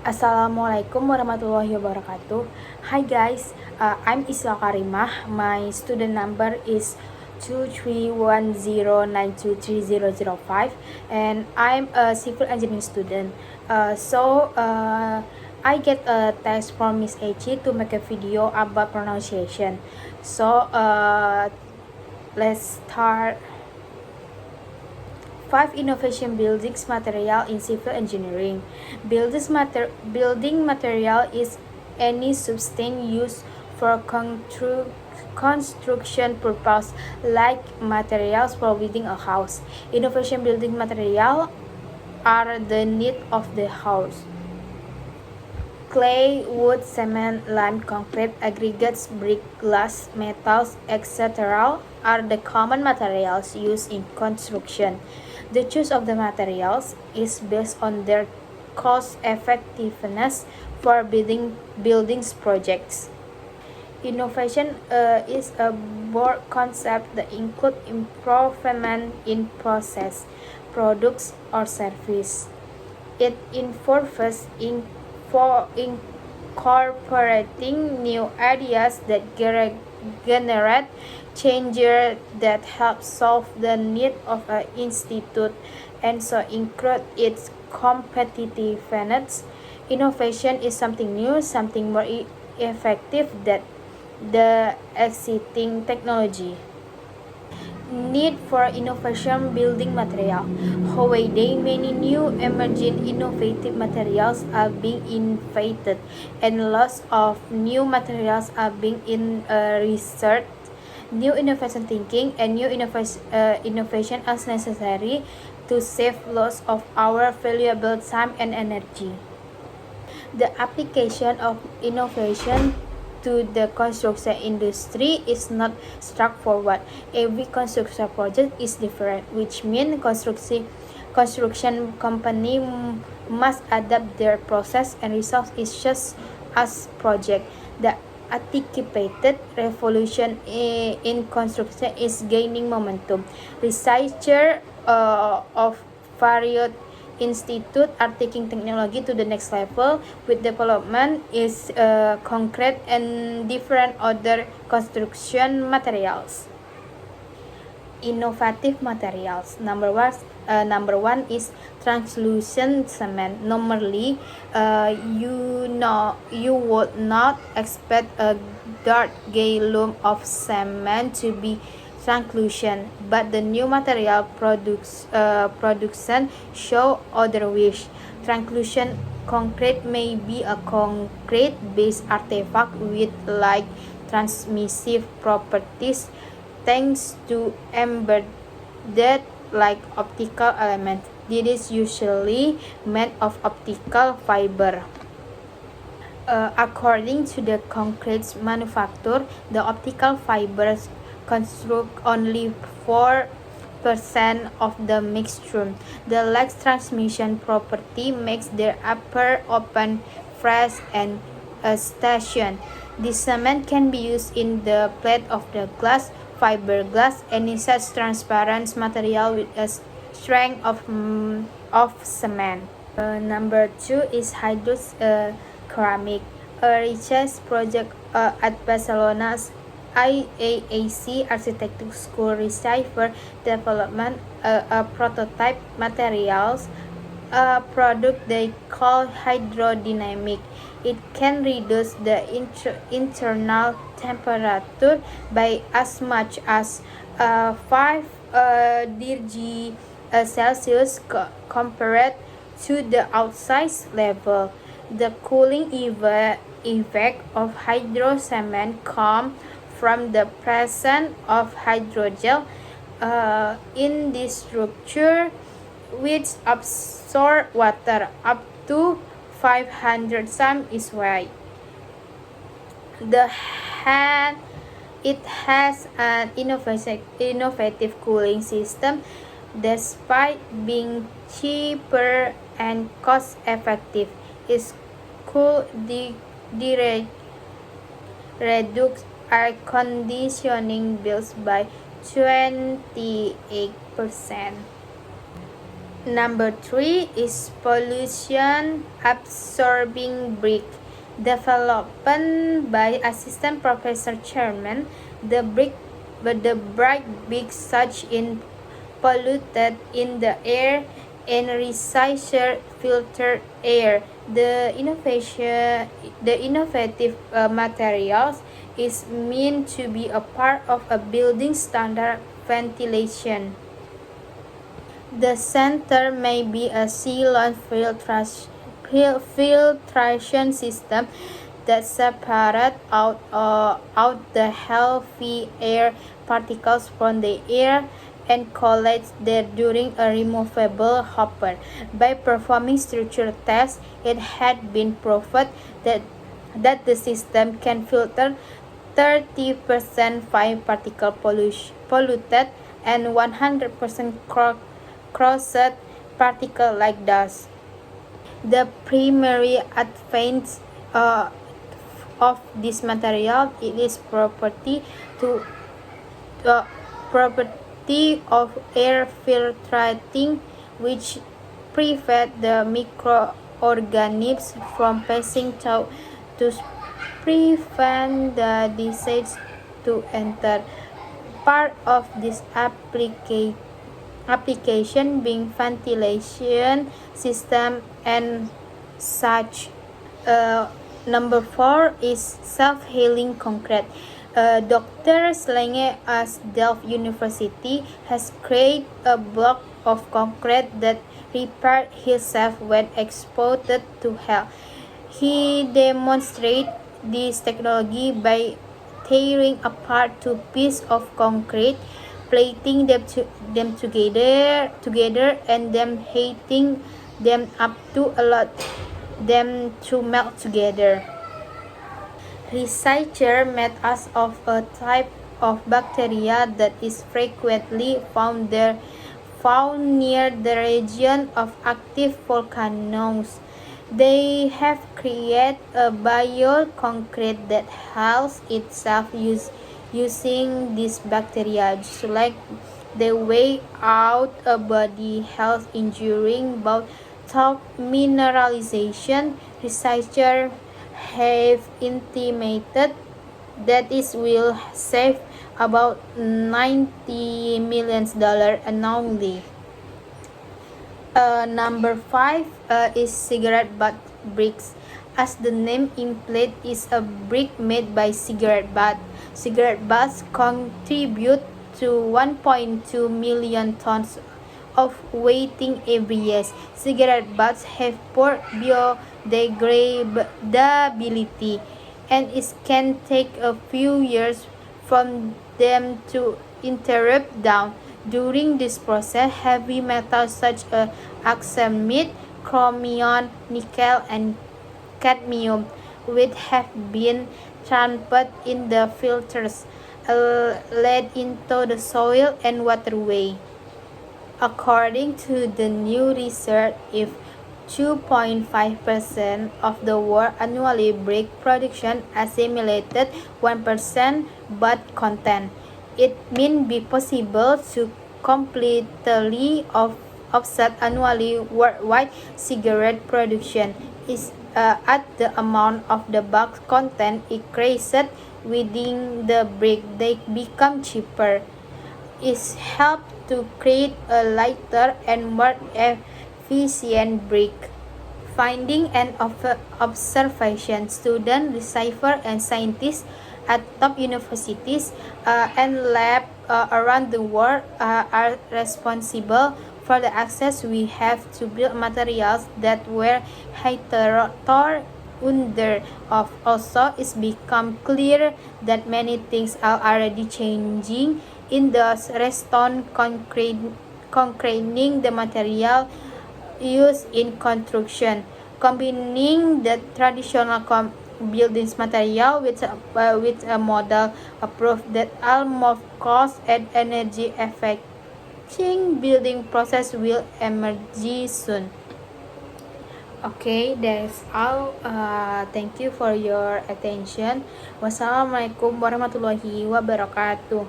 Assalamualaikum warahmatullahi wabarakatuh. Hi guys, I'm Isla Karimah. My student number is 2310923005 and I'm a civil engineering student. I get a text from Miss Echi to make a video about pronunciation. Let's start. 5 innovation buildings material in civil engineering. Building material is any substance used for construction purpose, like materials for building a house. Innovation building material are the need of the house. Clay, wood, cement, lime, concrete, aggregates, brick, glass, metals, etc. are the common materials used in construction. The choice of the materials is based on their cost effectiveness for buildings projects. Innovation is a broad concept that includes improvement in process, products, or service. It involves incorporating new ideas that generate changes that help solve the need of an institute and so increase its competitiveness. Innovation is something new, something more effective than the existing technology. Need for innovation building material. Nowadays, many new emerging innovative materials are being invented, and lots of new materials are being researched. New innovation thinking and new innovation are necessary to save lots of our valuable time and energy. The application of innovation to the construction industry is not straightforward. Every construction project is different, which means construction company must adapt their process and results is just as project. The anticipated revolution in construction is gaining momentum. Researchers of various institutes are taking technology to the next level with development is concrete and different other construction materials. Innovative materials. Number one is translucent cement. Normally, you would not expect a dark gray loom of cement to be translucent, but the new material production show otherwise. Translucent concrete may be a concrete-based artifact with like transmissive properties thanks to embedded like optical element. This is usually made of optical fiber. According to the concrete manufacturer, the optical fibers construct only 4% of the mixture. The lax transmission property makes their upper open, fresh, and station. This cement can be used in the plate of the glass, fiberglass, any such transparent material with a strength of cement. Number two is hydroceramic. A research project at Barcelona's IAAC Architecture School research for development a prototype materials, a product they call hydrodynamic. It can reduce the internal temperature by as much as 5 degrees Celsius compared to the outside level. The cooling effect of hydrocement comes from the presence of hydrogel in this structure, which absorb water up to 500 times its weight. It has an innovative cooling system despite being cheaper and cost effective. It could reduce air conditioning bills by 28%. Number 3 is pollution absorbing brick. Developed by Assistant Professor Chairman, the bright bricks such in polluted in the air and recycled filtered air. The innovative materials is meant to be a part of a building standard ventilation. The center may be a Ceylon filtration system that separates out the heavy air particles from the air and collects them during a removable hopper. By performing structure tests, it had been proved that the system can filter 30% fine particle polluted and 100% crushed particle like dust. The primary advantage of this material is property of air filtrating, which prevent the microorganisms from passing through to prevent the disease to enter. Part of this application being ventilation system and such. Number 4 is self-healing concrete. Dr. Slange at Delft University has created a block of concrete that repaired itself when exposed to heat. He demonstrated this technology by tearing apart two pieces of concrete, plating them together and then heating them up to allow them to melt together. Researchers made use of a type of bacteria that is frequently found near the region of active volcanoes. They have created a bioconcrete that heals itself using this bacteria, just like the way out a body heals during bout of mineralization. Researchers have intimated that it will save about $90 million annually. Number 5 is cigarette butt bricks. As the name implies, is a brick made by cigarette butt. Cigarette butts contribute to 1.2 million tons of weighting every year. Cigarette butts have poor biodegradability, and it can take a few years for them to interrupt down. During this process, heavy metals such as arsenic, chromium, nickel, and cadmium would have been trapped in the filters, led into the soil and waterway. According to the new research, if 2.5% of the world annually brick production assimilated 1% butt content, it may be possible to completely offset annually worldwide cigarette production is at the amount of the butt content increased within the brick. They become cheaper. It helps to create a lighter and more efficient brick. Finding and observation. Students, researchers, and scientists at top universities and labs around the world are responsible for the access we have to build materials that were hitherto under of. Also, it's become clear that many things are already changing in the redstone concreting the material used in construction. Combining the traditional buildings material with a model approach that almost cost and energy effective building process will emerge soon. Okay, that's all. Thank you for your attention. Wassalamualaikum warahmatullahi wabarakatuh.